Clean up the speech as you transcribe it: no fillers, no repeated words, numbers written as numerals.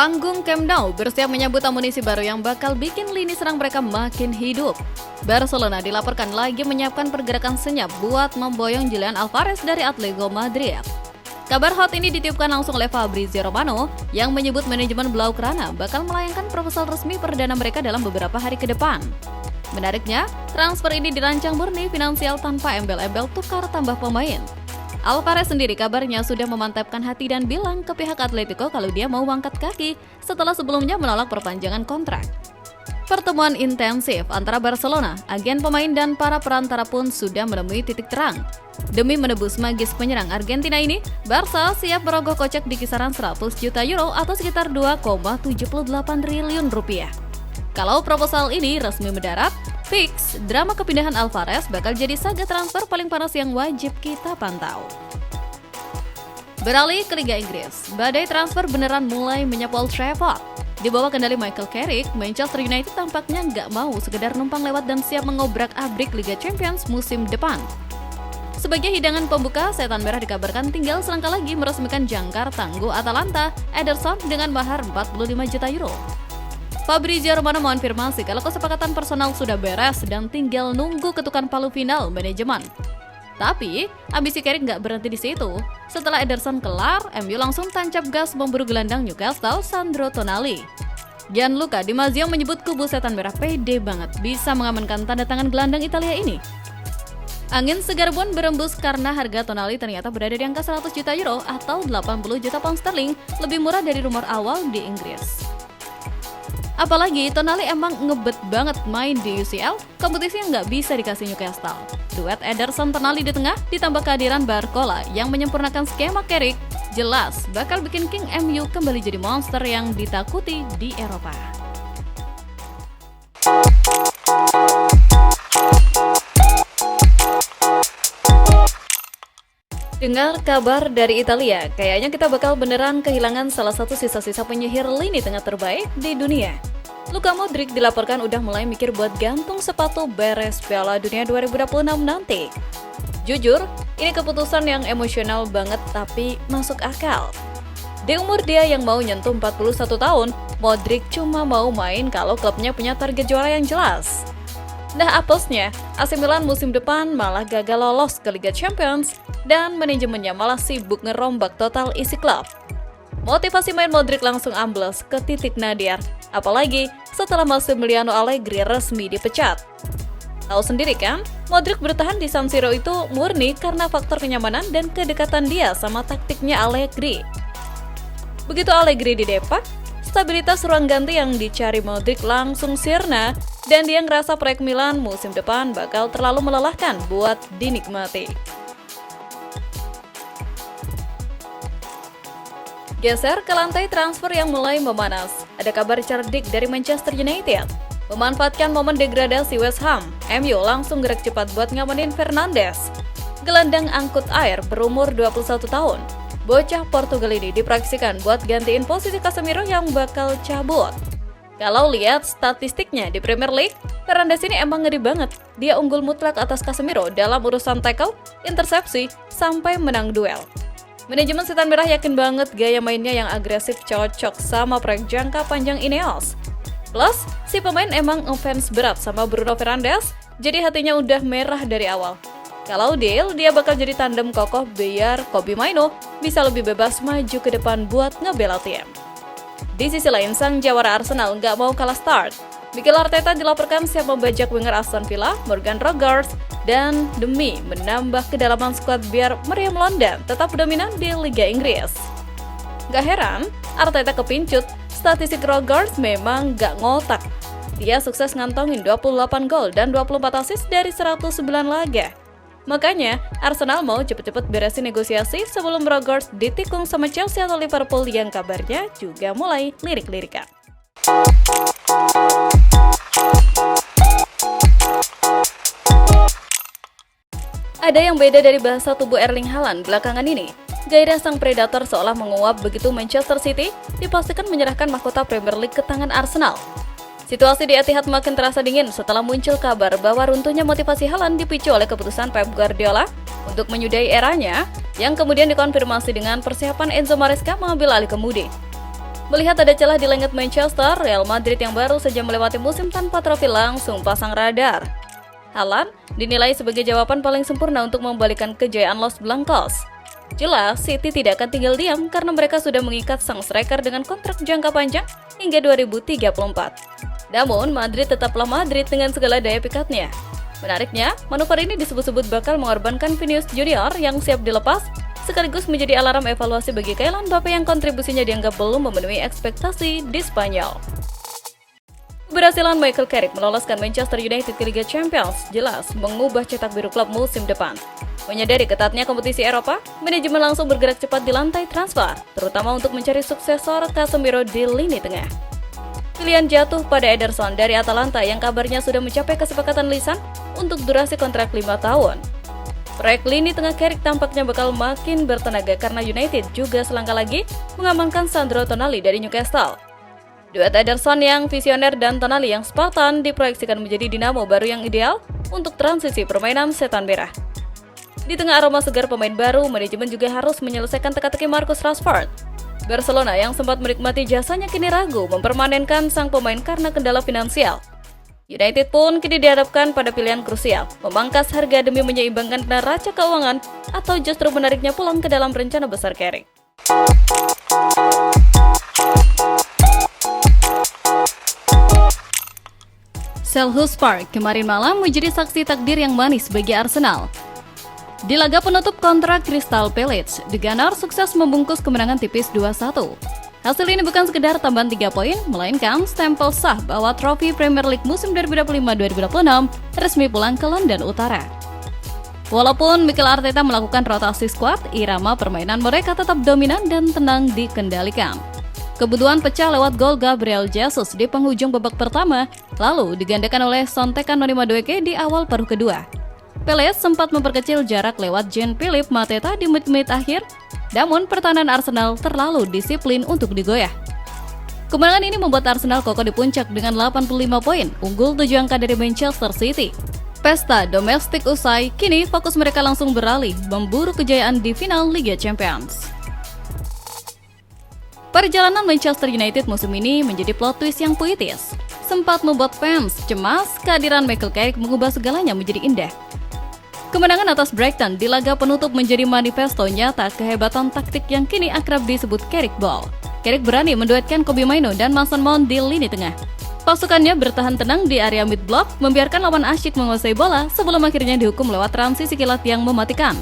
Panggung Camp Nou bersiap menyambut amunisi baru yang bakal bikin lini serang mereka makin hidup. Barcelona dilaporkan lagi menyiapkan pergerakan senyap buat memboyong Julian Alvarez dari Atletico Madrid. Kabar hot ini ditiupkan langsung oleh Fabrizio Romano yang menyebut manajemen Blaugrana bakal melayangkan proposal resmi perdana mereka dalam beberapa hari ke depan. Menariknya, transfer ini dirancang murni finansial tanpa embel-embel tukar tambah pemain. Alvarez sendiri kabarnya sudah memantapkan hati dan bilang ke pihak Atletico kalau dia mau angkat kaki setelah sebelumnya menolak perpanjangan kontrak. Pertemuan intensif antara Barcelona, agen pemain dan para perantara pun sudah menemui titik terang. Demi menebus magis penyerang Argentina ini, Barca siap merogoh kocek di kisaran 100 juta euro atau sekitar 2,78 triliun rupiah. Kalau proposal ini resmi mendarat, fix, drama kepindahan Alvarez bakal jadi saga transfer paling panas yang wajib kita pantau. Beralih ke Liga Inggris, badai transfer beneran mulai menyapu Old Trafford. Di bawah kendali Michael Carrick, Manchester United tampaknya nggak mau sekedar numpang lewat dan siap mengobrak-abrik Liga Champions musim depan. Sebagai hidangan pembuka, Setan Merah dikabarkan tinggal selangkah lagi meresmikan jangkar tangguh Atalanta, Ederson dengan mahar 45 juta euro. Fabrizio Romano mengonfirmasi kalau kesepakatan personal sudah beres dan tinggal nunggu ketukan palu final manajemen. Tapi, ambisi Carrick nggak berhenti di situ. Setelah Ederson kelar, MU langsung tancap gas memburu gelandang Newcastle Sandro Tonali. Gianluca Di Marzio menyebut kubu Setan Merah pede banget bisa mengamankan tanda tangan gelandang Italia ini. Angin segar pun berembus karena harga Tonali ternyata berada di angka 100 juta euro atau 80 juta pound sterling, lebih murah dari rumor awal di Inggris. Apalagi Tonali emang ngebet banget main di UCL, kompetisi yang nggak bisa dikasih Newcastle. Duet Ederson-Tonali di tengah ditambah kehadiran Barcola yang menyempurnakan skema Carrick, jelas bakal bikin King MU kembali jadi monster yang ditakuti di Eropa. Dengar kabar dari Italia, kayaknya kita bakal beneran kehilangan salah satu sisa-sisa penyihir lini tengah terbaik di dunia. Luka Modric dilaporkan udah mulai mikir buat gantung sepatu beres Piala Dunia 2026 nanti. Jujur, ini keputusan yang emosional banget tapi masuk akal. Di umur dia yang mau nyentuh 41 tahun, Modric cuma mau main kalau klubnya punya target juara yang jelas. Nah apesnya, AC Milan musim depan malah gagal lolos ke Liga Champions dan manajemennya malah sibuk ngerombak total isi klub. Motivasi main Modric langsung ambles ke titik nadir, apalagi setelah Massimiliano Allegri resmi dipecat. Tahu sendiri kan, Modric bertahan di San Siro itu murni karena faktor kenyamanan dan kedekatan dia sama taktiknya Allegri. Begitu Allegri didepak, stabilitas ruang ganti yang dicari Modric langsung sirna dan dia ngerasa proyek Milan musim depan bakal terlalu melelahkan buat dinikmati. Geser ke lantai transfer yang mulai memanas. Ada kabar cerdik dari Manchester United. Memanfaatkan momen degradasi West Ham, MU langsung gerak cepat buat ngamanin Fernandes. Gelandang angkut air berumur 21 tahun. Bocah Portugal ini diproyeksikan buat gantiin posisi Casemiro yang bakal cabut. Kalau lihat statistiknya di Premier League, Fernandes ini emang ngeri banget. Dia unggul mutlak atas Casemiro dalam urusan tackle, intersepsi, sampai menang duel. Manajemen Setan Merah yakin banget gaya mainnya yang agresif cocok sama proyek jangka panjang Ineos. Plus, si pemain emang ngefans berat sama Bruno Fernandes, jadi hatinya udah merah dari awal. Kalau deal, dia bakal jadi tandem kokoh biar Kobbie Mainoo bisa lebih bebas maju ke depan buat ngebela tim. Di sisi lain, sang jawara Arsenal nggak mau kalah start. Mikel Arteta dilaporkan siap membajak winger Aston Villa, Morgan Rogers, dan demi menambah kedalaman skuad biar meriam London tetap dominan di Liga Inggris. Gak heran, Arteta kepincut, statistik Rogers memang gak ngotak. Dia sukses ngantongin 28 gol dan 24 assist dari 109 laga. Makanya, Arsenal mau cepet-cepet beresin negosiasi sebelum Rogers ditikung sama Chelsea atau Liverpool yang kabarnya juga mulai lirik-lirikan. Ada yang beda dari bahasa tubuh Erling Haaland belakangan ini. Gairah sang predator seolah menguap begitu Manchester City dipastikan menyerahkan mahkota Premier League ke tangan Arsenal. Situasi di Etihad makin terasa dingin setelah muncul kabar bahwa runtuhnya motivasi Haaland dipicu oleh keputusan Pep Guardiola untuk menyudahi eranya yang kemudian dikonfirmasi dengan persiapan Enzo Maresca mengambil alih kemudi. Melihat ada celah di lengan Manchester, Real Madrid yang baru saja melewati musim tanpa trofi langsung pasang radar. Haaland dinilai sebagai jawaban paling sempurna untuk membalikan kejayaan Los Blancos. Jelas, City tidak akan tinggal diam karena mereka sudah mengikat sang striker dengan kontrak jangka panjang hingga 2034. Namun, Madrid tetaplah Madrid dengan segala daya pikatnya. Menariknya, manuver ini disebut-sebut bakal mengorbankan Vinicius Junior yang siap dilepas, sekaligus menjadi alarm evaluasi bagi Kylian Mbappe yang kontribusinya dianggap belum memenuhi ekspektasi di Spanyol. Keberhasilan Michael Carrick meloloskan Manchester United ke Liga Champions jelas mengubah cetak biru klub musim depan. Menyadari ketatnya kompetisi Eropa, manajemen langsung bergerak cepat di lantai transfer, terutama untuk mencari suksesor Casemiro di lini tengah. Pilihan jatuh pada Ederson dari Atalanta yang kabarnya sudah mencapai kesepakatan lisan untuk durasi kontrak 5 tahun. Proyek lini tengah Carrick tampaknya bakal makin bertenaga karena United juga selangkah lagi mengamankan Sandro Tonali dari Newcastle. Duet Ederson yang visioner dan Tonali yang Spartan diproyeksikan menjadi dinamo baru yang ideal untuk transisi permainan setan merah. Di tengah aroma segar pemain baru, manajemen juga harus menyelesaikan teka-teki Marcus Rashford. Barcelona yang sempat menikmati jasanya kini ragu mempermanenkan sang pemain karena kendala finansial. United pun kini dihadapkan pada pilihan krusial, memangkas harga demi menyeimbangkan neraca keuangan atau justru menariknya pulang ke dalam rencana besar Carrick. Selhurst Park kemarin malam menjadi saksi takdir yang manis bagi Arsenal. Di laga penutup kontrak Crystal Palace, The Gunners sukses membungkus kemenangan tipis 2-1. Hasil ini bukan sekedar tambahan 3 poin, melainkan stempel sah bahwa trofi Premier League musim 2025-2026 resmi pulang ke London Utara. Walaupun Mikel Arteta melakukan rotasi skuad, irama permainan mereka tetap dominan dan tenang dikendalikan. Kebutuhan pecah lewat gol Gabriel Jesus di penghujung babak pertama, lalu digandakan oleh Sontekan Noni Madueke di awal paruh kedua. Palace sempat memperkecil jarak lewat Jean-Philippe Mateta di menit-menit akhir, namun pertahanan Arsenal terlalu disiplin untuk digoyah. Kemenangan ini membuat Arsenal kokoh di puncak dengan 85 poin, unggul 7 angka dari Manchester City. Pesta domestik usai, kini fokus mereka langsung beralih memburu kejayaan di final Liga Champions. Perjalanan Manchester United musim ini menjadi plot twist yang puitis. Sempat membuat fans cemas, kehadiran Michael Carrick mengubah segalanya menjadi indah. Kemenangan atas Brighton di laga penutup menjadi manifesto nyata kehebatan taktik yang kini akrab disebut Carrick Ball. Carrick berani menduetkan Kobbie Mainoo dan Mason Mount di lini tengah. Pasukannya bertahan tenang di area mid block, membiarkan lawan asyik menguasai bola sebelum akhirnya dihukum lewat transisi kilat yang mematikan.